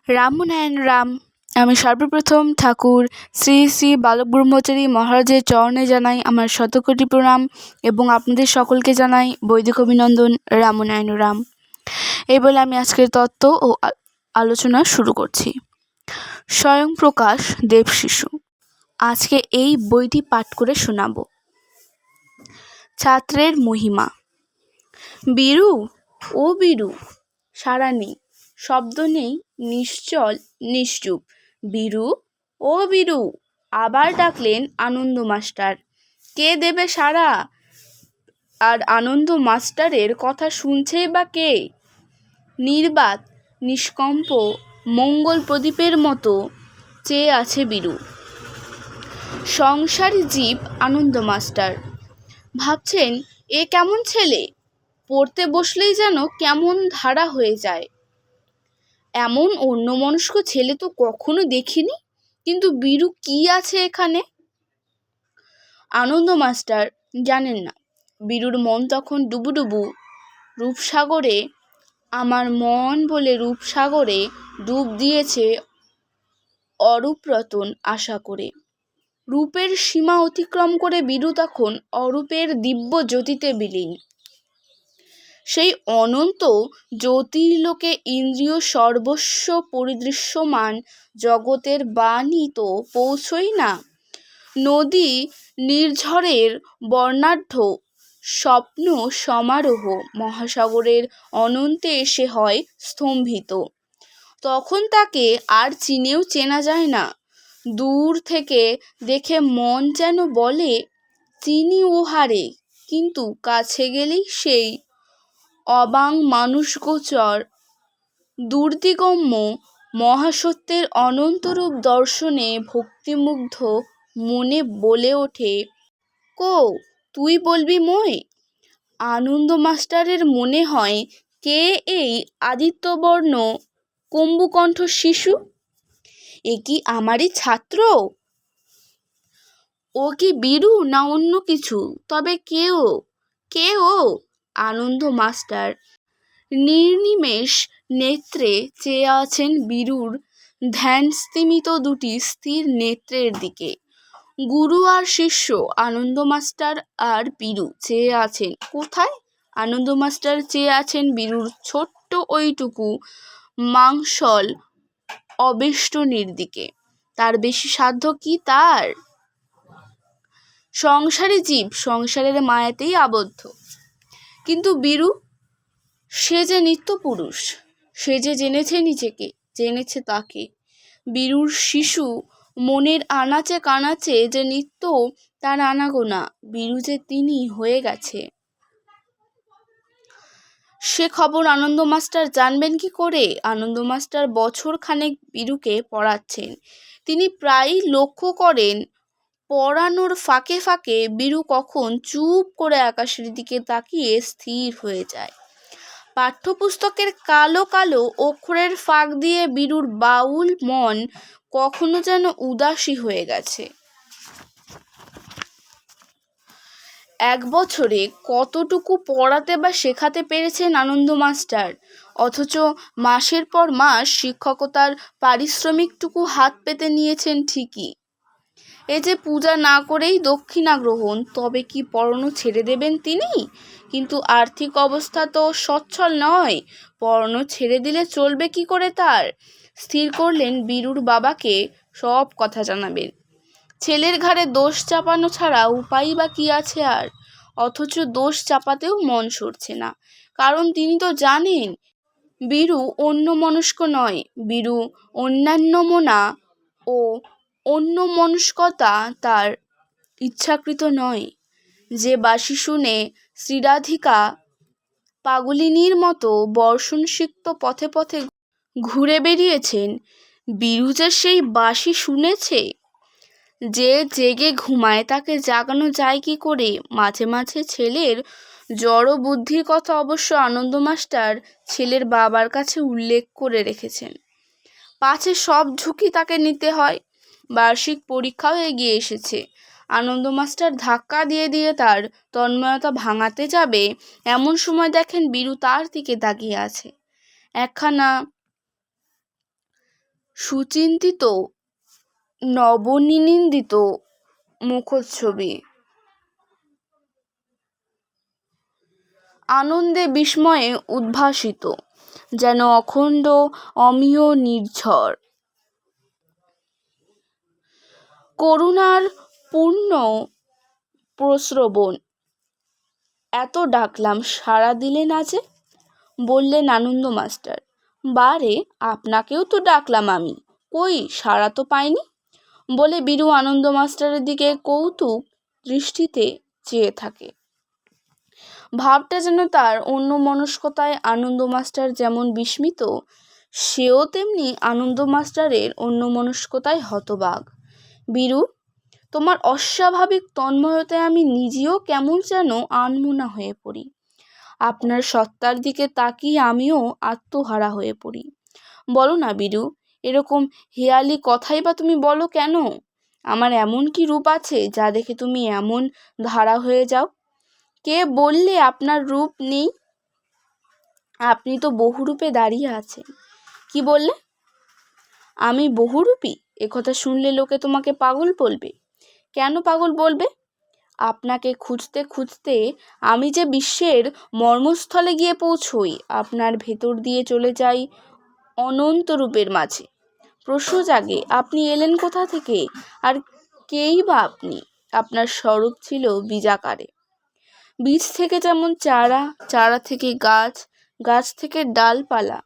রামনারায়ণ রাম। আমি সর্বপ্রথম ঠাকুর শ্রী শ্রী বালক ব্রহ্মচারী মহারাজের চরণে জানাই আমার শতকোটি প্রণাম এবং আপনাদের সকলকে জানাই বৈদিক অভিনন্দন। রামনারায়ণ রাম। এই বলে আমি আজকের তত্ত্ব ও আলোচনা শুরু করছি। স্বয়ংপ্রকাশ দেবশিশু। আজকে এই বইটি পাঠ করে শোনাব। ছাত্রের মহিমা। বীরু, ও বীরু, সাড়া নেই, শব্দ নেই, নিশ্চল নিশ্চুপ। বীরু, ও বীরু, আবার ডাকলেন আনন্দ মাস্টার। কে দেবে সাড়া? আর আনন্দ মাস্টারের কথা শুনছেই বা কে? নির্বাক, নিষ্কম্প, মঙ্গল প্রদীপের মতো চেয়ে আছে বীরু। সংসারী জীব আনন্দ মাস্টার। ভাবছেন, এ কেমন ছেলে, পড়তে বসলেই যেন কেমন ধারা হয়ে যায়। এমন অন্যমনস্ক ছেলে তো কখনো দেখিনি, কিন্তু বীরু কি আছে এখানে? আনন্দ মাস্টার জানেন না, বীরুর মন তখন ডুবুডুবু রূপসাগরে। আমার মন বলে রূপসাগরে ডুব দিয়েছে অরূপ রতন আশা করে। রূপের সীমা অতিক্রম করে বীরু তখন অরূপের দিব্য জ্যোতিতে বিলীন। সেই অনন্ত জ্যোতির্লোকে ইন্দ্রিয় সর্বস্ব পরিদৃশ্যমান জগতের বাণী তো পৌঁছই না। নদী নির্ঝরের বর্ণাঢ্য স্বপ্ন সমারোহ মহাসাগরের অনন্তে এসে হয় স্তম্ভিত। তখন তাকে আর চিনেও চেনা যায় না। দূর থেকে দেখে মন যেন বলে চিনি ওহারে, কিন্তু কাছে গেলেই সেই অবাং মানুষগোচর দুর্দিগম্য মহাসত্যের অনন্তরূপ দর্শনে ভক্তিমুগ্ধ মনে বলে ওঠে, কো তুই বলবি মই? আনন্দ মাস্টারের মনে হয়, কে এই আদিত্যবর্ণ কম্বুকণ্ঠ শিশু? এ কি আমারই ছাত্র? ও কি বীরু না অন্য কিছু? তবে কে ও? আনন্দ মাস্টার নির্নিমেষ নেত্রে চেয়ে আছেন বীরুর ধ্যানস্তিমিত দুটি স্থির নেত্রের দিকে। গুরু আর শিষ্য আনন্দ মাস্টার আর বীরু চেয়ে আছেন কোথায়? আনন্দ মাস্টার চেয়ে আছেন বীরুর ছোট্ট ওইটুকু মাংসল অবেষ্টনীর দিকে। তার বেশি সাধ্য কি তার? সংসারী জীব সংসারের মায়াতেই আবদ্ধ। কিন্তু বীরু, সে যে নিত্য পুরুষ, সে যে জেনেছে নিজেকে, জেনেছে তাকে। বীরুর শিশু মনের আনাচে কানাচে যে নিত্য তার আনাগোনা, বীরু যে তিনি হয়ে গেছে, সে খবর আনন্দ মাস্টার জানবেন কি করে? আনন্দ মাস্টার বছর খানেক বীরুকে পড়াচ্ছেন। তিনি প্রায়ই লক্ষ্য করেন, পড়ানোর ফাঁকে ফাঁকে বীরু কখন চুপ করে আকাশের দিকে তাকিয়ে স্থির হয়ে যায়। পাঠ্যপুস্তকের কালো কালো অক্ষরের ফাঁক দিয়ে বীরুর বাউল মন কখনো যেন উদাসী হয়ে গেছে। এক বছরে কতটুকু পড়াতে বা শেখাতে পেরেছেন আনন্দ মাস্টার, অথচ মাসের পর মাস শিক্ষকতার পারিশ্রমিকটুকু হাত পেতে নিয়েছেন ঠিকই। এ যে পূজা না করেই দক্ষিণা গ্রহণ, তবে কি পড়ানো ছেড়ে দেবেন তিনি? কিন্তু আর্থিক অবস্থা তো সচ্ছল নয়, পড়ানো ছেড়ে দিলে চলবে কি করে তার? স্থির করলেন বীরুর বাবাকে সব কথা জানাবেন। ছেলের ঘাড়ে দোষ চাপানো ছাড়া উপায় বা কি আছে আর? অথচ দোষ চাপাতেও মন সরছে না, কারণ তিনি তো জানেন বীরু অন্যমনস্ক নয়, বীরু অন্যান্যমনা ও অন্যমনস্কতা তার ইচ্ছাকৃত নয়। যে বাঁশি শুনে শ্রীরাধিকা পাগলিনীর মতো বর্ষণসিক্ত পথে পথে ঘুরে বেরিয়েছেন, বীরু যে সেই বাঁশি শুনেছে। যে জেগে ঘুমায় তাকে জাগানো যায় কি করে? মাঝে মাঝে ছেলের জড় বুদ্ধির কথা অবশ্য আনন্দ মাস্টার ছেলের বাবার কাছে উল্লেখ করে রেখেছেন, পাছে সব ঝুঁকি তাকে নিতে হয়। বার্ষিক পরীক্ষাও এগিয়ে এসেছে। আনন্দ মাস্টার ধাক্কা দিয়ে দিয়ে তার তন্ময়তা ভাঙাতে যাবে, এমন সময় দেখেন বীরু তার দিকে তাকিয়ে আছে। একখানা সুচিন্তিত নবনিন্দিত মুখচ্ছবি। আনন্দে বিস্ময়ে উদ্ভাসিত, যেন অখণ্ড অমিয় নির্ঝর। করুণার পূর্ণ প্রস্রবণ। এত ডাকলাম সাড়া দিলে না যে, বললেন আনন্দ মাস্টার। বারে, আপনাকেও তো ডাকলাম আমি, কই সাড়া তো পাইনি, বলে বীরু আনন্দ মাস্টারের দিকে কৌতুক দৃষ্টিতে চেয়ে থাকে। ভাবটা যেন তার অন্যমনস্কতায় আনন্দ মাস্টার যেমন বিস্মিত, সেও তেমনি আনন্দ মাস্টারের অন্যমনস্কতায় হতবাক। বীরু, তোমার অস্বাভাবিক তন্ময়তায় আমি নিজেও কেমন যেন আনমনা হয়ে পড়ি। আপনার সত্তার দিকে তাকিয়ে আমিও আত্মহারা হয়ে পড়ি। বলো না বীরু, এরকম হেয়ালি কথাই বা তুমি বলো কেন? আমার এমন কি রূপ আছে যা দেখে তুমি এমন ধারা হয়ে যাও? কে বললে আপনার রূপ নেই? আপনি তো বহুরূপে দাঁড়িয়ে আছেন। কি বললে? আমি বহুরূপী? একথা শুনলে লোকে তোমাকে পাগল বলবে। কেন পাগল বলবে? আপনাকে খুঁজতে খুঁজতে আমি যে বিশ্বের মর্মস্থলে গিয়ে পৌঁছই, আপনার ভেতর দিয়ে চলে যাই অনন্ত রূপের মাঝে। প্রশ্ন জাগে, আপনি এলেন কোথা থেকে, আর কেই বা আপনি? আপনার স্বরূপ ছিল বীজাকারে। বীজ থেকে যেমন চারা, চারা থেকে গাছ, গাছ থেকে ডালপালা,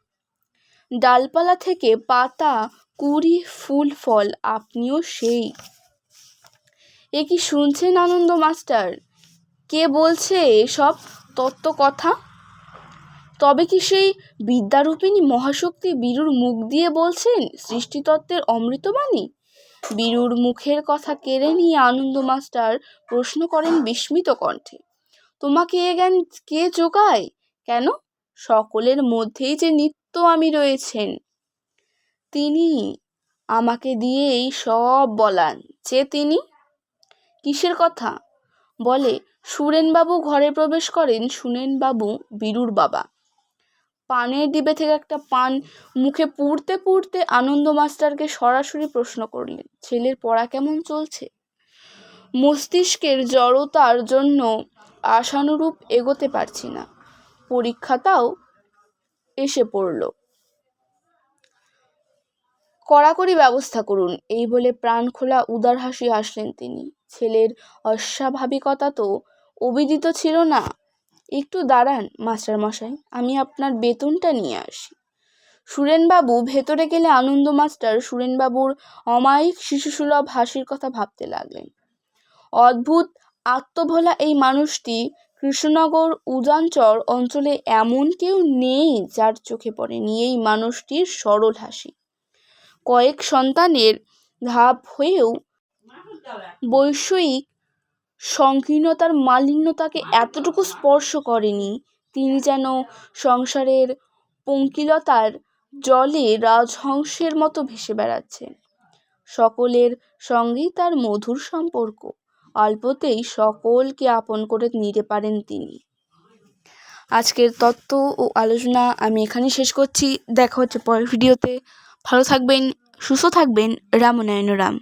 ডালপালা থেকে পাতা, কুড়ি, ফুল, ফল। আপনিও সেই। এ কি শুনছেন আনন্দ মাস্টার? কে বলছে এসব তত্ত্ব কথা? তবে কি সেই বিদ্যারূপিণী মহাশক্তি বীরুর মুখ দিয়ে বলছেন সৃষ্টিতত্ত্বের অমৃতবাণী? বীরুর মুখের কথা কেড়ে নিয়ে আনন্দ মাস্টার প্রশ্ন করেন বিস্মিত কণ্ঠে, তোমাকে এ জ্ঞান কে যোগায়? কেন? সকলের মধ্যেই যে নিত্য আমি রয়েছেন, তিনি আমাকে দিয়েই সব বলান। যে তিনি? কিসের কথা? বলে সুরেনবাবু ঘরে প্রবেশ করেন। সুরেনবাবু বীরুর বাবা। পানের ডিবে থেকে একটা পান মুখে পুড়তে পুড়তে আনন্দ মাস্টারকে সরাসরি প্রশ্ন করলেন, ছেলের পড়া কেমন চলছে? মস্তিষ্কের জড়তার জন্য আশানুরূপ এগোতে পারছি না। পরীক্ষাটাও এসে পড়ল, কড়াকড়ি ব্যবস্থা করুন। এই বলে প্রাণ খোলা উদার হাসি হাসলেন তিনি। ছেলের অস্বাভাবিকতা তো অবিদিত ছিল না। একটু দাঁড়ান মাস্টার মশাই, আমি আপনার বেতনটা নিয়ে আসি। সুরেনবাবু ভেতরে গেলে আনন্দ মাস্টার সুরেনবাবুর অমায়িক শিশুসুলভ হাসির কথা ভাবতে লাগলেন। অদ্ভুত আত্মভোলা এই মানুষটি। কৃষ্ণনগর উজানচর অঞ্চলে এমন কেউ নেই যার চোখে পড়েনি এই মানুষটির সরল হাসি। কয়েক সন্তানের ধাপ হয়েও বৈষয়িক সংকীর্ণতার মালিন্য তাকে এতটুকু স্পর্শ করেনি। তিনি যেন সংসারের পঙ্কিলতার জলে রাজহংসের মতো ভেসে বেড়াচ্ছেন। সকলের সঙ্গেই তার মধুর সম্পর্ক। অল্পতেই সকলকে আপন করে নিতে পারেন তিনি। আজকের তত্ত্ব ও আলোচনা আমি এখানে শেষ করছি। দেখা হচ্ছে পরের ভিডিওতে। ভালো থাকবেন, সুস্থ থাকবেন। রাম নারায়ণ রাম।